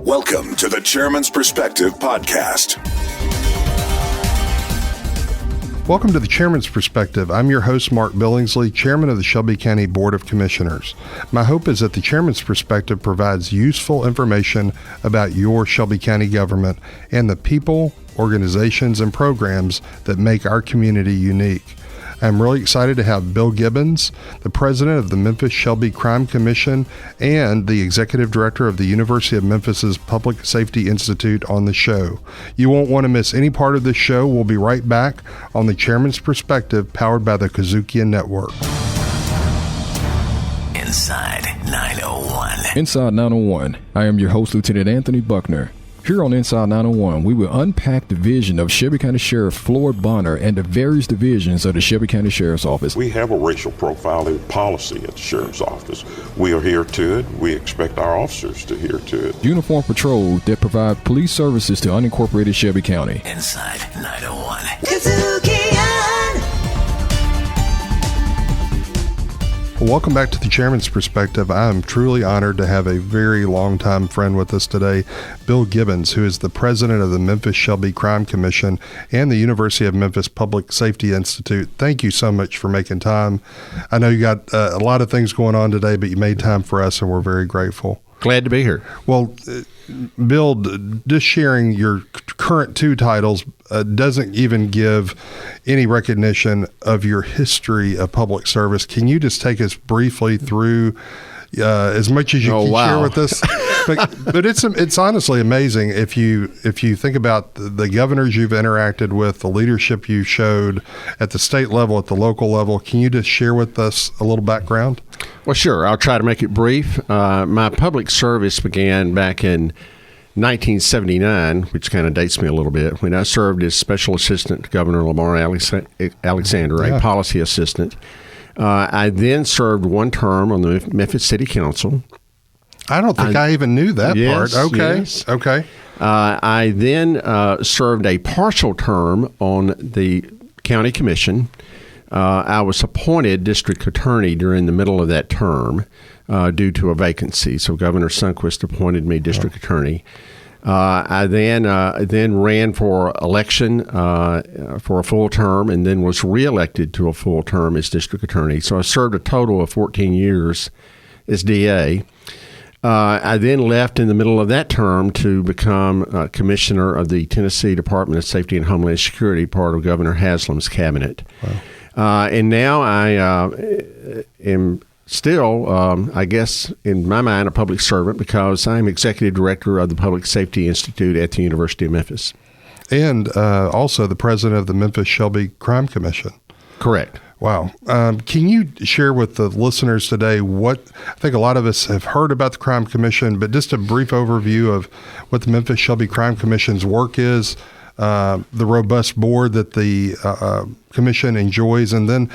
Welcome to the Chairman's Perspective Podcast. Welcome to the Chairman's Perspective. I'm your host, Mark Billingsley, Chairman of the Shelby County Board of Commissioners. My hope is that the Chairman's Perspective provides useful information about your Shelby County government and the people, organizations, and programs that make our community unique. I'm really excited to have Bill Gibbons, the president of the Memphis Shelby Crime Commission and the executive director of the University of Memphis's Public Safety Institute on the show. You won't want to miss any part of this show. We'll be right back on the Chairman's Perspective, powered by the KUDZUKIAN Network. Inside 901. Inside 901. I am your host, Lieutenant Anthony Buckner. Here on Inside 901, we will unpack the vision of Shelby County Sheriff Floyd Bonner and the various divisions of the Shelby County Sheriff's Office. We have a racial profiling policy at the Sheriff's Office. We adhere to it. We expect our officers to adhere to it. Uniform patrol that provide police services to unincorporated Shelby County. Inside 901. KUDZUKIAN! Welcome back to the Chairman's Perspective. I am truly honored to have a very longtime friend with us today, Bill Gibbons, who is the president of the Memphis Shelby Crime Commission and the University of Memphis Public Safety Institute. Thank you so much for making time. I know you got a lot of things going on today, but you made time for us, and we're very grateful. Glad to be here. Well, Bill, just sharing your current two titles doesn't even give any recognition of your history of public service. Can you just take us briefly through as much as you can share with us? But it's honestly amazing if you think about the governors you've interacted with, the leadership you showed at the state level, at the local level. Can you just share with us a little background? Well, sure. I'll try to make it brief. My public service began back in 1979, which kind of dates me a little bit, when I served as Special Assistant to Governor Lamar Alexander, a policy assistant. I then served one term on the Memphis City Council. I don't think I even knew that part. Okay. Yes. Okay. I then served a partial term on the county commission. I was appointed district attorney during the middle of that term due to a vacancy. So Governor Sundquist appointed me district attorney. I then ran for election for a full term and then was reelected to a full term as district attorney. So I served a total of 14 years as DA. I then left in the middle of that term to become commissioner of the Tennessee Department of Safety and Homeland Security, part of Governor Haslam's cabinet. Wow. And now I am still, I guess, in my mind, a public servant because I'm executive director of the Public Safety Institute at the University of Memphis. And also the president of the Memphis Shelby Crime Commission. Correct. Wow. Can you share with the listeners today what I think a lot of us have heard about the Crime Commission, but just a brief overview of what the Memphis Shelby Crime Commission's work is, the robust board that the commission enjoys, and then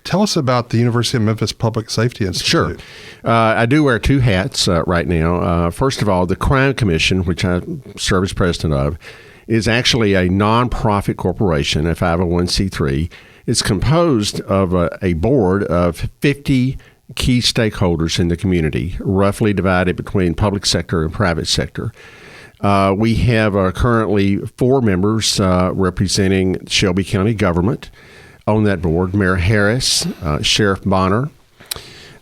tell us about the University of Memphis Public Safety Institute. Sure. I do wear two hats right now. First of all, the Crime Commission, which I serve as president of, is actually a nonprofit corporation, a 501c3. It's composed of a board of 50 key stakeholders in the community, roughly divided between public sector and private sector. We have currently 4 members representing Shelby County government on that board: Mayor Harris, Sheriff Bonner,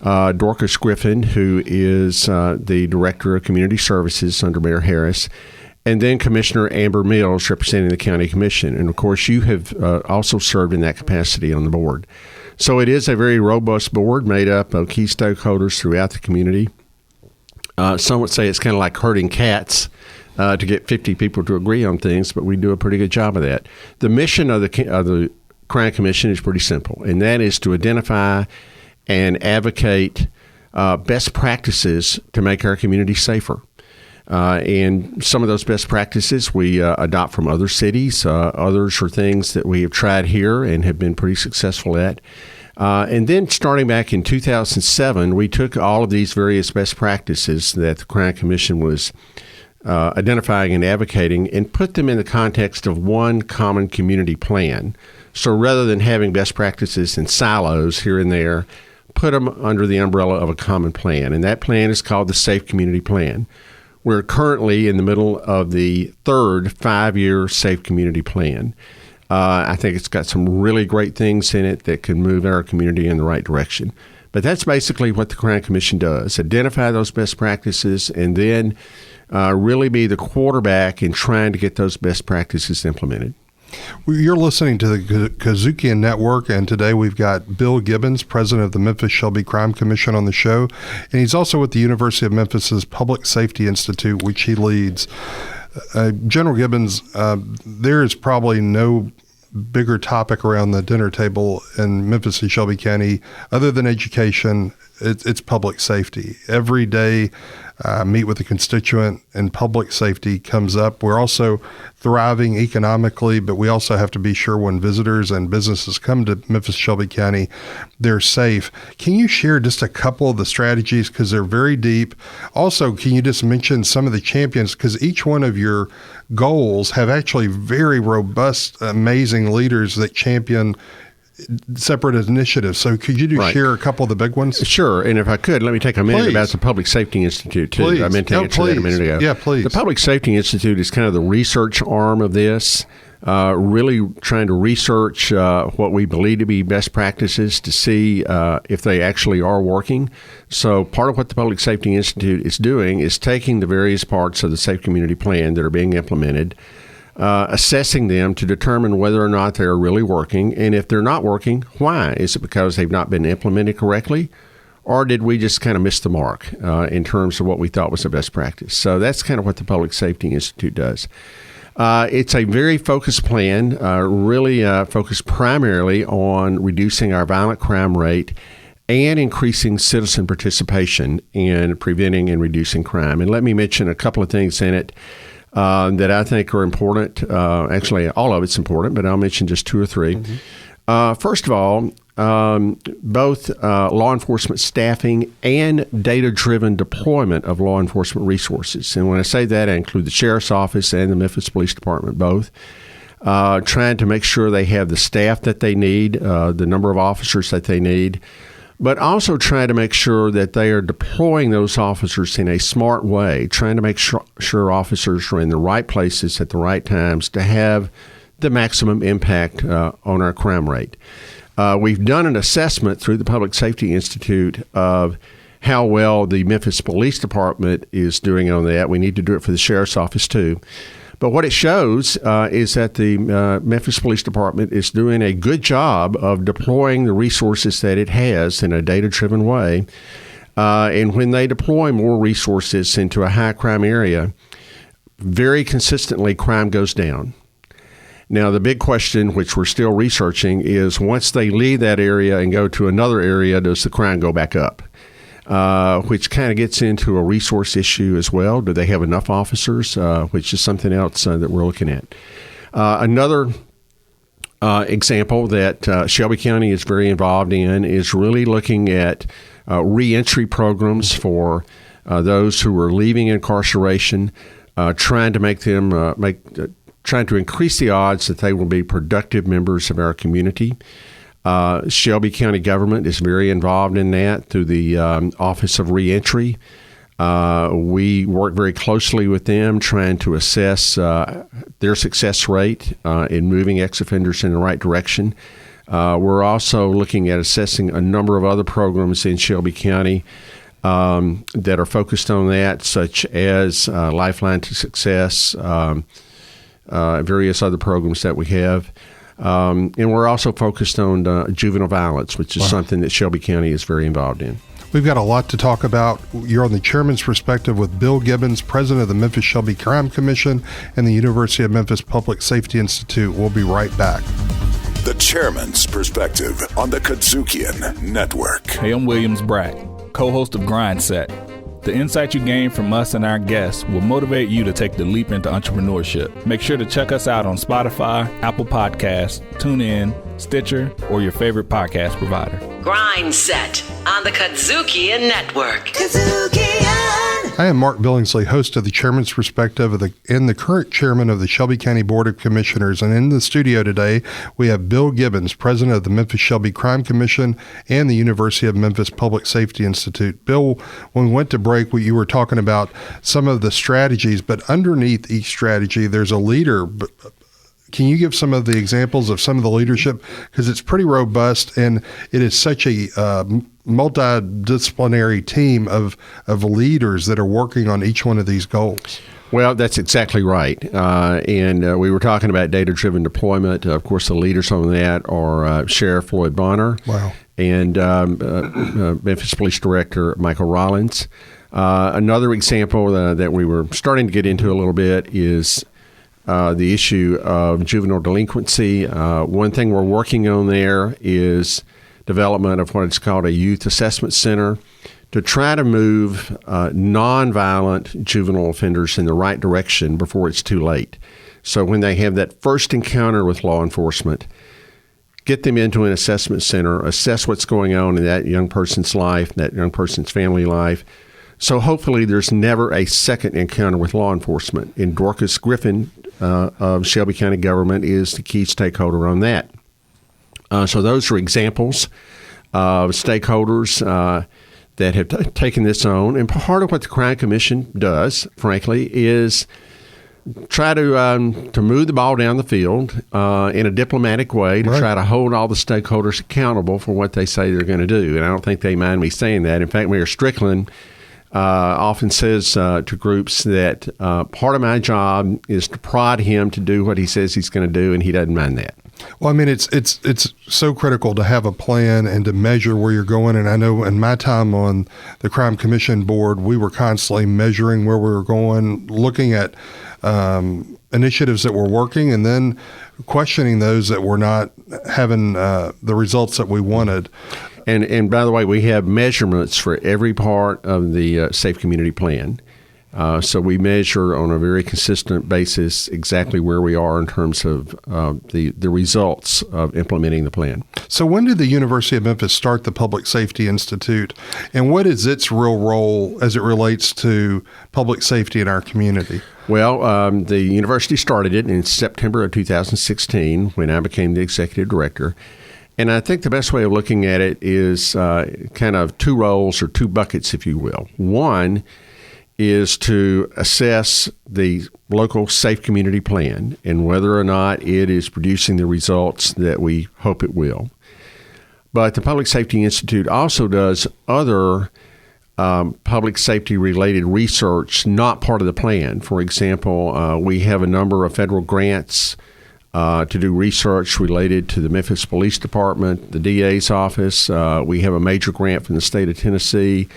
Dorcas Griffin, who is the Director of Community Services under Mayor Harris, and then Commissioner Amber Mills representing the County Commission. And, of course, you have also served in that capacity on the board. So it is a very robust board made up of key stakeholders throughout the community. Some would say it's kind of like herding cats to get 50 people to agree on things, but we do a pretty good job of that. The mission of the Crime Commission is pretty simple, and that is to identify and advocate best practices to make our community safer. And some of those best practices we adopt from other cities. Others are things that we have tried here and have been pretty successful at. And then starting back in 2007, we took all of these various best practices that the Crime Commission was identifying and advocating and put them in the context of one common community plan. So rather than having best practices in silos here and there, put them under the umbrella of a common plan. And that plan is called the Safe Community Plan, We're currently in the middle of the third 5-year Safe Community Plan. I think it's got some really great things in it that can move our community in the right direction. But that's basically what the Crime Commission does, identify those best practices and then really be the quarterback in trying to get those best practices implemented. You're listening to the KUDZUKIAN Network, and today we've got Bill Gibbons, president of the Memphis Shelby Crime Commission, on the show, and he's also with the University of Memphis's Public Safety Institute, which he leads. General Gibbons, there is probably no bigger topic around the dinner table in Memphis and Shelby County other than education. It's public safety. Every day, meet with a constituent and public safety comes up. We're also thriving economically, but we also have to be sure when visitors and businesses come to Memphis, Shelby County, they're safe. Can you share just a couple of the strategies, because they're very deep? Also, can you just mention some of the champions, because each one of your goals have actually very robust, amazing leaders that champion separate initiatives. So could you share a couple of the big ones? Sure. And if I could, let me take a minute about the Public Safety Institute, too. Please. I meant to answer that a minute ago. Yeah, please. The Public Safety Institute is kind of the research arm of this, really trying to research what we believe to be best practices to see if they actually are working. So part of what the Public Safety Institute is doing is taking the various parts of the Safe Community Plan that are being implemented, assessing them to determine whether or not they're really working. And if they're not working, why? Is it because they've not been implemented correctly? Or did we just kind of miss the mark in terms of what we thought was the best practice? So that's kind of what the Public Safety Institute does. It's a very focused plan, really focused primarily on reducing our violent crime rate and increasing citizen participation in preventing and reducing crime. And let me mention a couple of things in it that I think are important. Actually, all of it's important, but I'll mention just two or three. Mm-hmm. First of all, both law enforcement staffing and data-driven deployment of law enforcement resources. And when I say that, I include the Sheriff's Office and the Memphis Police Department both, trying to make sure they have the staff that they need, the number of officers that they need, but also trying to make sure that they are deploying those officers in a smart way, trying to make sure officers are in the right places at the right times to have the maximum impact on our crime rate. We've done an assessment through the Public Safety Institute of how well the Memphis Police Department is doing on that. We need to do it for the Sheriff's Office too. But what it shows is that the Memphis Police Department is doing a good job of deploying the resources that it has in a data-driven way. And when they deploy more resources into a high-crime area, very consistently crime goes down. Now, the big question, which we're still researching, is once they leave that area and go to another area, does the crime go back up? Which kind of gets into a resource issue as well. Do they have enough officers? Which is something else that we're looking at. Another example that Shelby County is very involved in is really looking at reentry programs for those who are leaving incarceration, trying to make them trying to increase the odds that they will be productive members of our community. Shelby County government is very involved in that through the Office of Reentry. We work very closely with them, trying to assess their success rate in moving ex-offenders in the right direction. We're also looking at assessing a number of other programs in Shelby County that are focused on that, such as Lifeline to Success, various other programs that we have. And we're also focused on juvenile violence, which is something that Shelby County is very involved in. We've got a lot to talk about. You're on the Chairman's Perspective with Bill Gibbons, president of the Memphis Shelby Crime Commission and the University of Memphis Public Safety Institute. We'll be right back. The Chairman's Perspective on the KUDZUKIAN Network. Hey, I'm Williams Brack, co-host of Grind Set. The insight you gain from us and our guests will motivate you to take the leap into entrepreneurship. Make sure to check us out on Spotify, Apple Podcasts, TuneIn, Stitcher, or your favorite podcast provider. Grind Set on the KUDZUKIAN Network. KUDZUKIAN. I am Mark Billingsley, host of the Chairman's Perspective and the current chairman of the Shelby County Board of Commissioners. And in the studio today, we have Bill Gibbons, president of the Memphis-Shelby Crime Commission and the University of Memphis Public Safety Institute. Bill, when we went to break, you were talking about some of the strategies, but underneath each strategy, there's a leader. Can you give some of the examples of some of the leadership? Because it's pretty robust, and it is such a multidisciplinary team of leaders that are working on each one of these goals. Well, that's exactly right. And we were talking about data-driven deployment. Of course, the leaders on that are Sheriff Floyd Bonner. Wow. And Memphis Police Director Michael Rollins. Another example that we were starting to get into a little bit is the issue of juvenile delinquency. One thing we're working on there is development of what is called a youth assessment center to try to move nonviolent juvenile offenders in the right direction before it's too late. So when they have that first encounter with law enforcement, get them into an assessment center, assess what's going on in that young person's life, that young person's family life. So hopefully there's never a second encounter with law enforcement. And Dorcas Griffin of Shelby County government is the key stakeholder on that. So those are examples of stakeholders that have taken this on. And part of what the Crime Commission does, frankly, is try to move the ball down the field in a diplomatic way to try to hold all the stakeholders accountable for what they say they're going to do. And I don't think they mind me saying that. In fact, Mayor Strickland often says to groups that part of my job is to prod him to do what he says he's going to do, and he doesn't mind that. Well, I mean, it's so critical to have a plan and to measure where you're going. And I know in my time on the Crime Commission Board, we were constantly measuring where we were going, looking at initiatives that were working, and then questioning those that were not having the results that we wanted. And by the way, we have measurements for every part of the Safe Community Plan. So we measure on a very consistent basis exactly where we are in terms of the results of implementing the plan. So when did the University of Memphis start the Public Safety Institute, and what is its real role as it relates to public safety in our community? Well, the university started it in September of 2016 when I became the executive director. And I think the best way of looking at it is kind of two roles or two buckets, if you will. One is to assess the local safe community plan and whether or not it is producing the results that we hope it will. But the Public Safety Institute also does other public safety related research not part of the plan. For example, we have a number of federal grants to do research related to the Memphis Police Department, the DA's office. We have a major grant from the state of Tennessee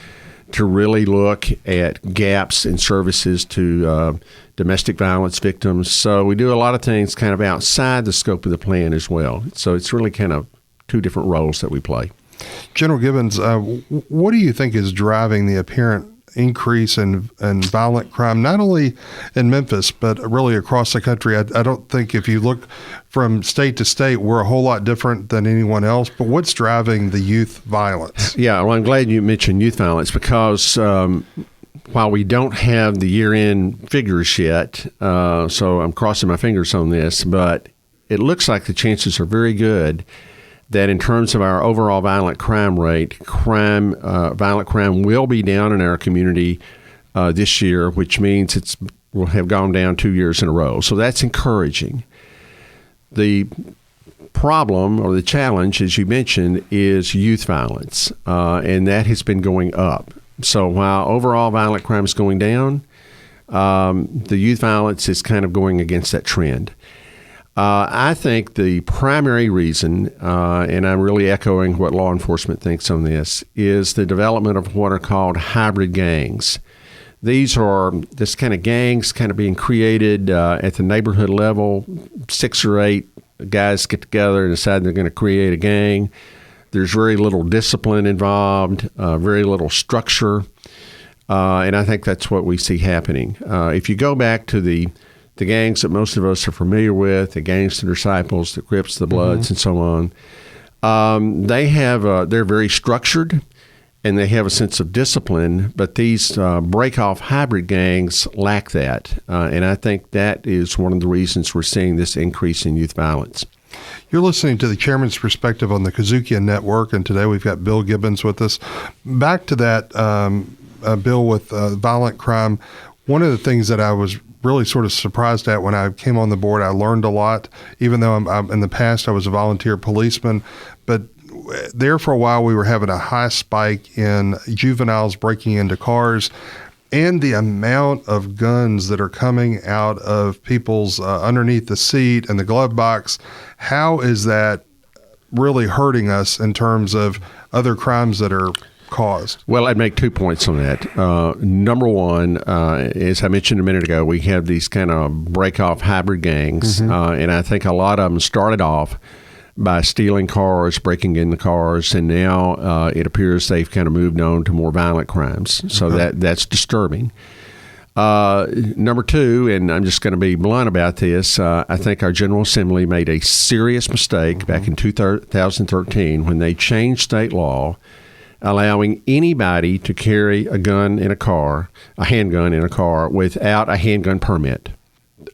to really look at gaps in services to domestic violence victims. So we do a lot of things kind of outside the scope of the plan as well. So it's really kind of two different roles that we play. General Gibbons, what do you think is driving the apparent increase in violent crime, not only in Memphis, but really across the country? I don't think if you look from state to state, we're a whole lot different than anyone else, but what's driving the youth violence? Yeah, well, I'm glad you mentioned youth violence because while we don't have the year-end figures yet, so I'm crossing my fingers on this, but it looks like the chances are very good that in terms of our overall violent crime rate, violent crime will be down in our community this year, which means it will have gone down 2 years in a row. So that's encouraging. The problem or the challenge, as you mentioned, is youth violence, and that has been going up. So while overall violent crime is going down, the youth violence is kind of going against that trend. I think the primary reason, and I'm really echoing what law enforcement thinks on this, is the development of what are called hybrid gangs. These are this kind of gangs kind of being created at the neighborhood level. 6 or 8 guys get together and decide they're going to create a gang. There's very little discipline involved, very little structure, and I think that's what we see happening. If you go back to the gangs that most of us are familiar with, the Gangster Disciples, the Crips, the Bloods, and so on, they're very structured, and they have a sense of discipline, but these break-off hybrid gangs lack that. And I think that is one of the reasons we're seeing this increase in youth violence. You're listening to the Chairman's Perspective on the KUDZUKIAN Network, and today we've got Bill Gibbons with us. Back to that, Bill, with violent crime, one of the things that I was really sort of surprised at when I came on the board, I learned a lot, even though I'm in the past I was a volunteer policeman, but there for a while we were having a high spike in juveniles breaking into cars, and the amount of guns that are coming out of people's underneath the seat and the glove box. How is that really hurting us in terms of other crimes that are caused? Well, I'd make 2 points on that. Number one, as I mentioned a minute ago, we have these kind of break-off hybrid gangs, and I think a lot of them started off by stealing cars, breaking into cars, and now it appears they've kind of moved on to more violent crimes. So that's disturbing. Number two, and I'm just going to be blunt about this, I think our General Assembly made a serious mistake back in 2013 when they changed state law allowing anybody to carry a gun in a car, a handgun in a car, without a handgun permit.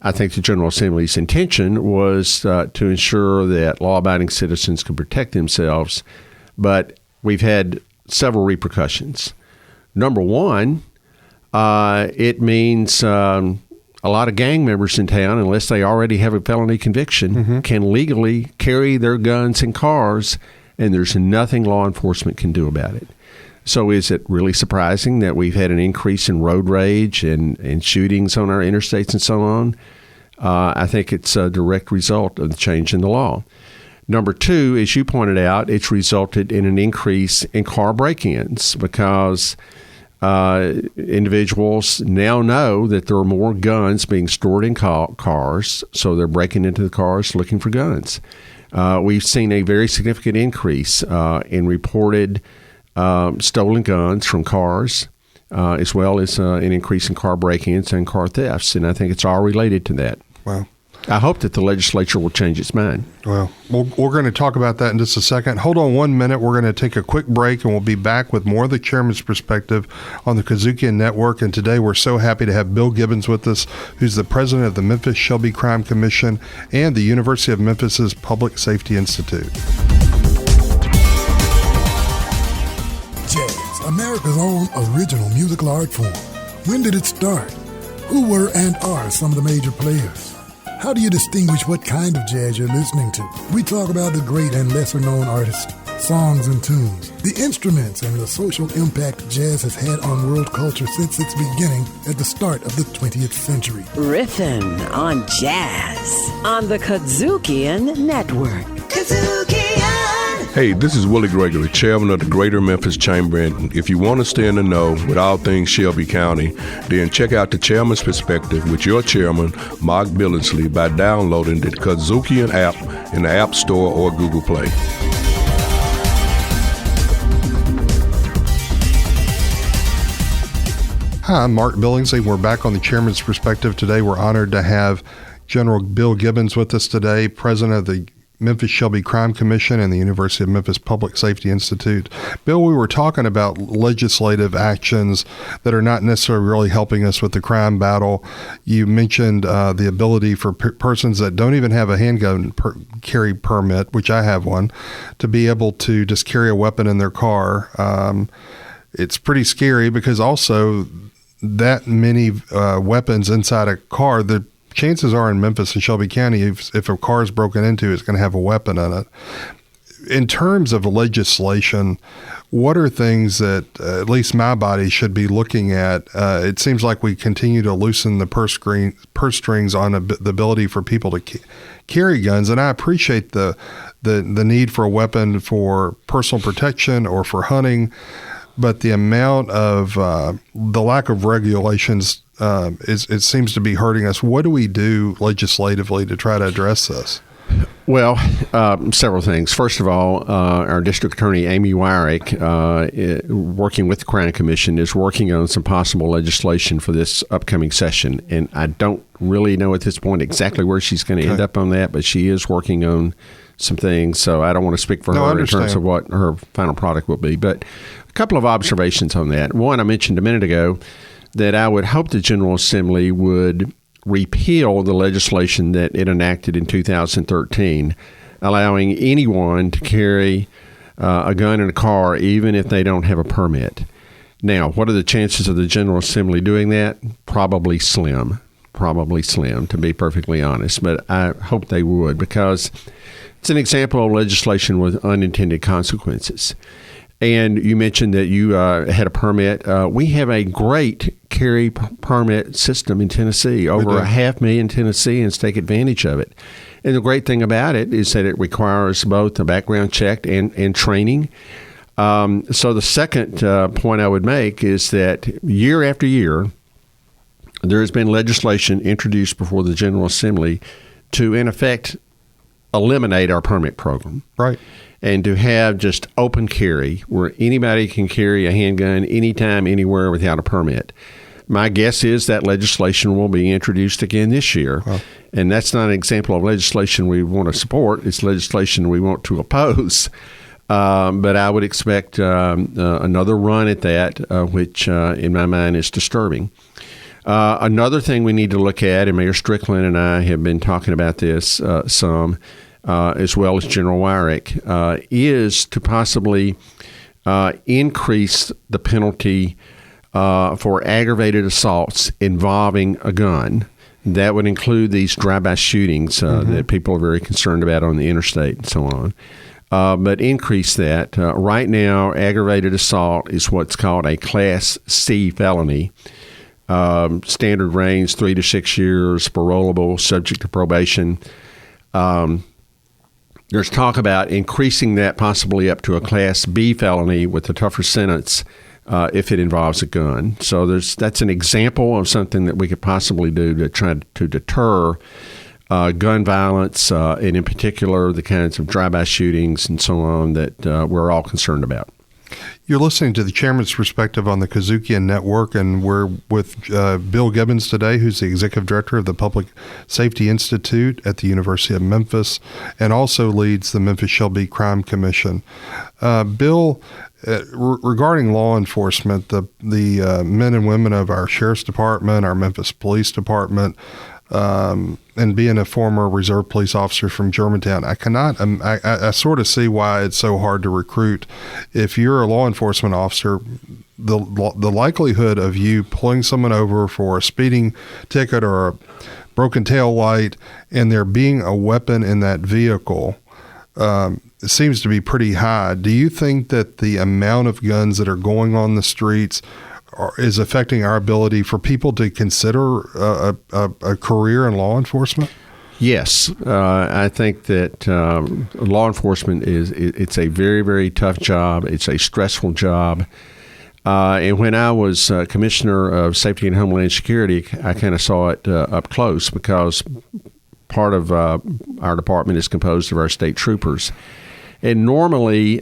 I think the General Assembly's intention was to ensure that law-abiding citizens could protect themselves, but we've had several repercussions. Number one, it means a lot of gang members in town, unless they already have a felony conviction, can legally carry their guns in cars, and there's nothing law enforcement can do about it. So is it really surprising that we've had an increase in road rage and shootings on our interstates and so on? I think it's a direct result of the change in the law. Number two, as you pointed out, it's resulted in an increase in car break-ins because individuals now know that there are more guns being stored in cars, so they're breaking into the cars looking for guns. We've seen a very significant increase in reported stolen guns from cars, as well as an increase in car break-ins and car thefts, and I think it's all related to that. Wow. I hope that the legislature will change its mind. Well, we're going to talk about that in just a second. Hold on 1 minute. We're going to take a quick break, and we'll be back with more of the Chairman's Perspective on the KUDZUKIAN Network. And today we're so happy to have Bill Gibbons with us, who's the president of the Memphis Shelby Crime Commission and the University of Memphis's Public Safety Institute. Jazz, America's own original musical art form. When did it start? Who were and are some of the major players? How do you distinguish what kind of jazz you're listening to? We talk about the great and lesser-known artists, songs and tunes, the instruments, and the social impact jazz has had on world culture since its beginning at the start of the 20th century. Riffin' on jazz on the KUDZUKIAN Network. KUDZUKIAN! Hey, this is Willie Gregory, chairman of the Greater Memphis Chamber, and if you want to stay in the know with all things Shelby County, then check out the Chairman's Perspective with your chairman, Mark Billingsley, by downloading the KUDZUKIAN app in the App Store or Google Play. Hi, I'm Mark Billingsley. We're back on the Chairman's Perspective today. We're honored to have General Bill Gibbons with us today, president of the Memphis Shelby Crime Commission and the University of Memphis Public Safety Institute. Bill, we were talking about legislative actions that are not necessarily really helping us with the crime battle. You mentioned the ability for persons that don't even have a handgun carry permit, which I have one, to be able to just carry a weapon in their car. It's pretty scary because also that many weapons inside a car, the chances are in Memphis and Shelby County, if a car is broken into, it's going to have a weapon in it. In terms of legislation, what are things that at least my body should be looking at? It seems like we continue to loosen the purse strings on the ability for people to carry guns, and I appreciate the need for a weapon for personal protection or for hunting, but the amount of the lack of regulations it seems to be hurting us. What do we do legislatively to try to address this? Well, several things. First of all, our district attorney, Amy Wyrick, working with the Crime Commission, is working on some possible legislation for this upcoming session. And I don't really know at this point exactly where she's going to end up on that, but she is working on some things, so I don't want to speak for her in terms of what her final product will be. But a couple of observations on that. One, I mentioned a minute ago that I would hope the General Assembly would repeal the legislation that it enacted in 2013, allowing anyone to carry a gun in a car even if they don't have a permit. Now, what are the chances of the General Assembly doing that? Probably slim, to be perfectly honest. But I hope they would, because it's an example of legislation with unintended consequences. And you mentioned that you had a permit. We have a great carry permit system in Tennessee. Over 500,000 Tennesseans take advantage of it. And the great thing about it is that it requires both a background check and training. So the second point I would make is that year after year, there has been legislation introduced before the General Assembly to, in effect, eliminate our permit program. Right. And to have just open carry where anybody can carry a handgun anytime, anywhere without a permit. My guess is that legislation will be introduced again this year. Wow. And that's not an example of legislation we want to support. It's legislation we want to oppose. But I would expect another run at that, which in my mind is disturbing. Another thing we need to look at, and Mayor Strickland and I have been talking about this some, as well as General Wyrick, is to possibly increase the penalty for aggravated assaults involving a gun. That would include these drive-by shootings that people are very concerned about on the interstate and so on. But increase that. Right now, aggravated assault is what's called a Class C felony. Standard range 3 to 6 years, parolable, subject to probation. There's talk about increasing that possibly up to a Class B felony with a tougher sentence if it involves a gun. So that's an example of something that we could possibly do to try to deter gun violence, and in particular the kinds of drive-by shootings and so on that we're all concerned about. You're listening to the Chairman's Perspective on the KUDZUKIAN Network, and we're with Bill Gibbons today, who's the Executive Director of the Public Safety Institute at the University of Memphis and also leads the Memphis Shelby Crime Commission. Bill, regarding law enforcement, the men and women of our Sheriff's Department, our Memphis Police Department, and being a former reserve police officer from Germantown, I sort of see why it's so hard to recruit. If you're a law enforcement officer, the likelihood of you pulling someone over for a speeding ticket or a broken tail light and there being a weapon in that vehicle seems to be pretty high. Do you think that the amount of guns that are going on the streets is affecting our ability for people to consider a career in law enforcement? Yes, I think that law enforcement it's a very, very tough job. It's a stressful job. And when I was Commissioner of Safety and Homeland Security, I kind of saw it up close because part of our department is composed of our state troopers. And normally,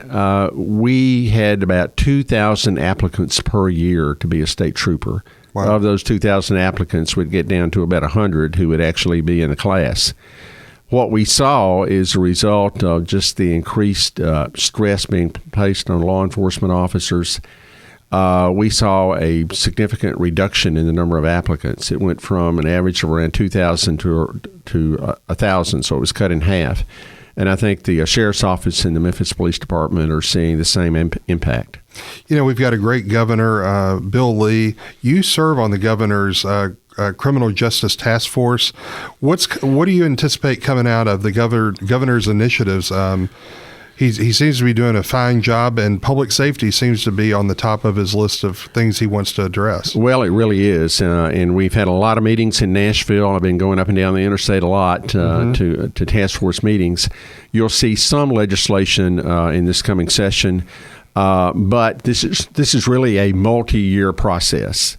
we had about 2,000 applicants per year to be a state trooper. Wow. Of those 2,000 applicants, we'd get down to about 100 who would actually be in the class. What we saw is a result of just the increased stress being placed on law enforcement officers. We saw a significant reduction in the number of applicants. It went from an average of around 2,000 to 1,000, so it was cut in half. And I think the Sheriff's Office and the Memphis Police Department are seeing the same impact. You know, we've got a great governor, Bill Lee. You serve on the governor's Criminal Justice Task Force. What do you anticipate coming out of the governor's initiatives? He seems to be doing a fine job, and public safety seems to be on the top of his list of things he wants to address. Well, it really is, and we've had a lot of meetings in Nashville. I've been going up and down the interstate a lot to task force meetings. You'll see some legislation in this coming session, but this is really a multi-year process.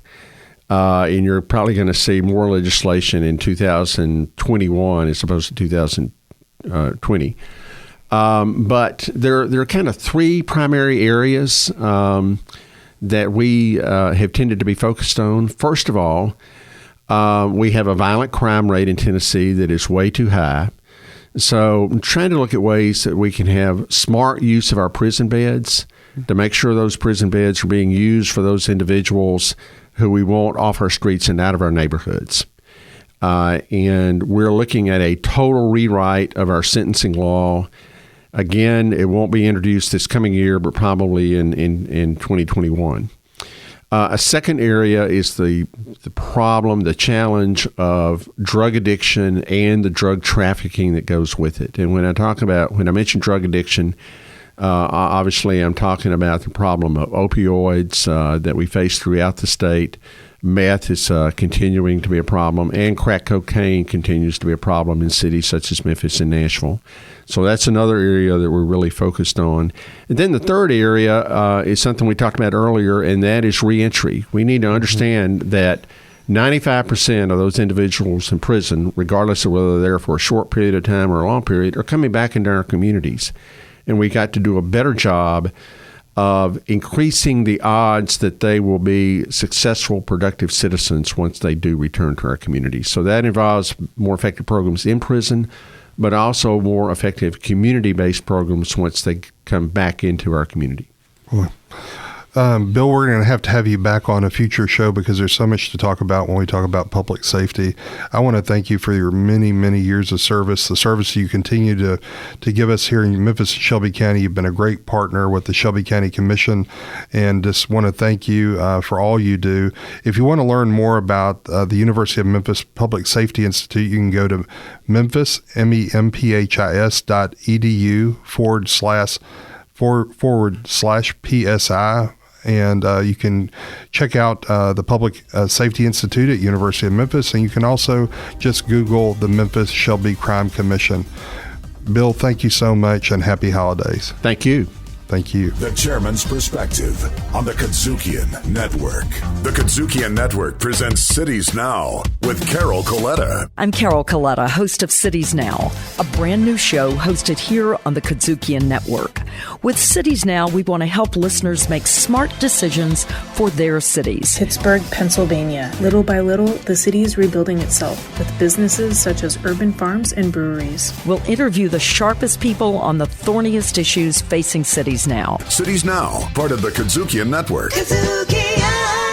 And you're probably going to see more legislation in 2021 as opposed to 2020. But there are kind of three primary areas that we have tended to be focused on. First of all, we have a violent crime rate in Tennessee that is way too high. So I'm trying to look at ways that we can have smart use of our prison beds to make sure those prison beds are being used for those individuals who we want off our streets and out of our neighborhoods. And we're looking at a total rewrite of our sentencing law. Again, it won't be introduced this coming year, but probably in 2021. A second area is the problem, the challenge of drug addiction and the drug trafficking that goes with it. And when I mention drug addiction, obviously I'm talking about the problem of opioids that we face throughout the state. Meth is continuing to be a problem, and crack cocaine continues to be a problem in cities such as Memphis and Nashville. So that's another area that we're really focused on. And then the third area is something we talked about earlier, and that is reentry. We need to understand that 95% of those individuals in prison, regardless of whether they're there for a short period of time or a long period, are coming back into our communities. And we got to do a better job of increasing the odds that they will be successful, productive citizens once they do return to our communities. So that involves more effective programs in prison, but also more effective community-based programs once they come back into our community. Bill, we're going to have you back on a future show because there's so much to talk about when we talk about public safety. I want to thank you for your many, many years of service, the service you continue to give us here in Memphis and Shelby County. You've been a great partner with the Shelby County Commission, and just want to thank you for all you do. If you want to learn more about the University of Memphis Public Safety Institute, you can go to Memphis, MEMPHIS.edu/PSI. And you can check out the Public Safety Institute at University of Memphis, and you can also just Google the Memphis Shelby Crime Commission. Bill, thank you so much, and happy holidays. Thank you. Thank you. The Chairman's Perspective on the KUDZUKIAN Network. The KUDZUKIAN Network presents Cities Now with Carol Coletta. I'm Carol Coletta, host of Cities Now, a brand new show hosted here on the KUDZUKIAN Network. With Cities Now, we want to help listeners make smart decisions for their cities. Pittsburgh, Pennsylvania. Little by little, the city is rebuilding itself with businesses such as urban farms and breweries. We'll interview the sharpest people on the thorniest issues facing cities now. Cities Now, part of the KUDZUKIAN Network.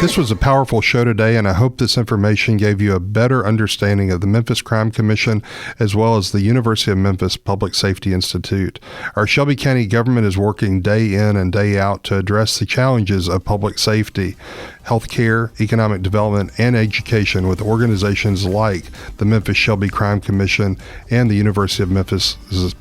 This was a powerful show today, and I hope this information gave you a better understanding of the Memphis Crime Commission as well as the University of Memphis Public Safety Institute. Our Shelby County government is working day in and day out to address the challenges of public safety, healthcare, economic development, and education with organizations like the Memphis Shelby Crime Commission and the University of Memphis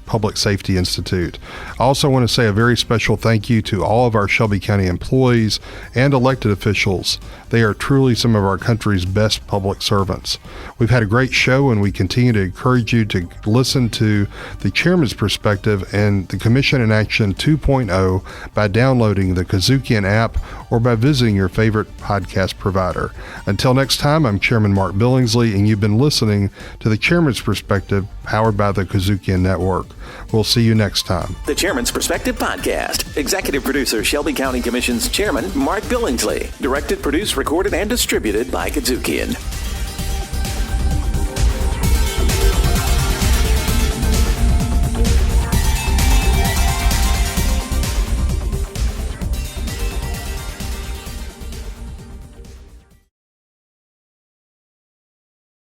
Public Safety Institute. I also want to say a very special thank you to all of our Shelby County employees and elected officials. They are truly some of our country's best public servants. We've had a great show, and we continue to encourage you to listen to the Chairman's Perspective and the Commission in Action 2.0 by downloading the KUDZUKIAN app or by visiting your favorite podcast provider. Until next time, I'm Chairman Mark Billingsley, and you've been listening to the Chairman's Perspective, powered by the KUDZUKIAN Network. We'll see you next time. The Chairman's Perspective Podcast. Executive producer, Shelby County Commission's Chairman, Mark Billingsley. Directed, produced, recorded, and distributed by KUDZUKIAN.